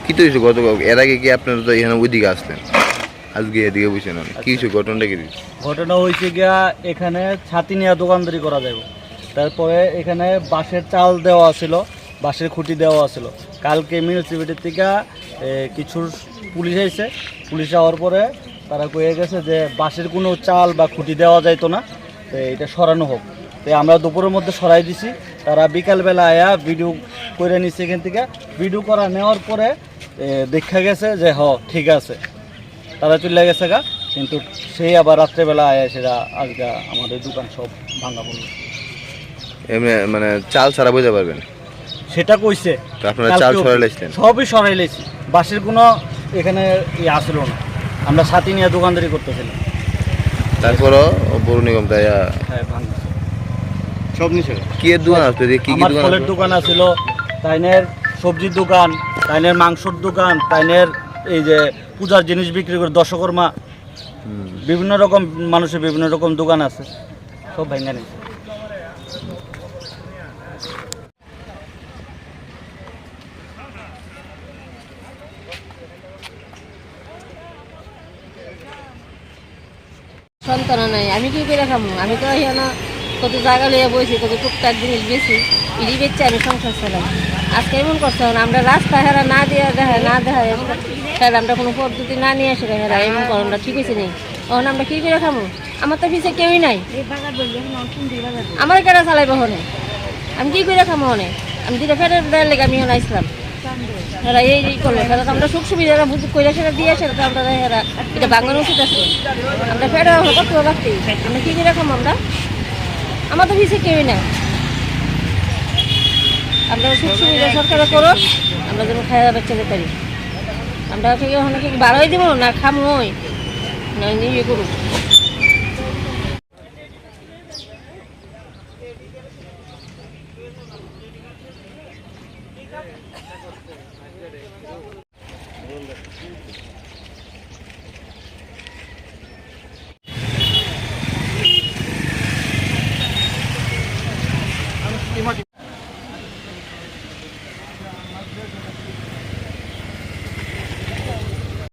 কি তো হয়েছে গত এর আগে কি আপনারা তো এখানে ওইদিকে আসতেন, আজকে এদিকে বুঝছেন কি হয়েছে ঘটনাটা কি? ঘটনা হয়েছে গিয়া এখানে ছাতি নিয়ে দোকানদারি করা যাবে, তারপরে এখানে বাঁশের চাল দেওয়া ছিল, বাঁশের খুঁটি দেওয়া ছিল। কালকে মিউনিসিপ্যালিটি থেকে কিছু পুলিশ এসেছে, পুলিশ যাওয়ার পরে তারা কয়ে গেছে যে বাঁশের কোনো চাল বা খুঁটি দেওয়া যাইতো না, তো এটা সরানো হোক। তো আমরা দুপুরের মধ্যে সরাই দিছি, তারা বিকালবেলা আয়া ভিডিও করে নিচ্ছে। এখান থেকে ভিডিও করা নেওয়ার পরে দেখা গেছে যে ঠিক আছে, তারা চলে গেছে গা। কিন্তু সেই আবার রাত্রেবেলা আয়া সেটা আজকে আমাদের দোকান সব ভাঙা পড়ল। এমনি মানে চাল ছাড়া বুঝতে পারবেন সেটা কইছে আপনারা চাল সরাইলেছিলেন? সবই সরাইলেছি, বাঁশের কোনো এখানে আসল না, আমরা ছাতি নিয়ে দোকানদারি করতেছিলাম। তারপরও পৌর নিগম তাই হ্যাঁ ভাঙছে সব নিচে। কি এর দোকান আসতো? কি আমার ফলের দোকান আছিল, তাইনের সবজির দোকান, তাইনের মাংসর দোকান, তাইনের এই যে পূজার জিনিস বিক্রি করে দশকর্মা, বিভিন্ন রকম মানুষের বিভিন্ন রকম দোকান আছে, সব ভেঙে নিচ্ছে। সন্তান নাই, আমি কি করে খাবো? আমি তো এখানে কত জায়গা লিয়ে বসি, কত টুকটাক জিনিস বেশি ইডি বেচে আমি সংসার চালাই। আজকে এমন করছে আমরা রাস্তা হেরা না দিয়ে দেখায় না দেখায় তাহলে আমরা কোনো পদ্ধতি না নিয়ে আসে হেরা এমন করণটা ঠিক আছে নেই। তখন আমরা কী করে খাবো? আমার তো পিছিয়ে কেউই নাই, আমার কেনা চালাইব হনে, আমি কী করে খাবো হনে? আমি যেটা ফেরের দেওয়ার লেগে আমি হনে আসলাম, হেরা এই করলো। সেটা তো আমরা সুখ সুবিধা বুঝ করে সেটা দিয়ে আসে, তো আমরা হেরা এটা বাঙানো উচিত আছে। আমরা ফেরা কত রাখতে আমরা কী করে খাবো? আমার তো পিছিয়ে কেউই নাই। আমরা সুখ সুবিধা সরকারে করো, আমরা যেন খাইয়া বাচ্চা যেতে পারি। আমরা ওখানে কি বাড়াই দেবো না খামোই না নিজে করুক।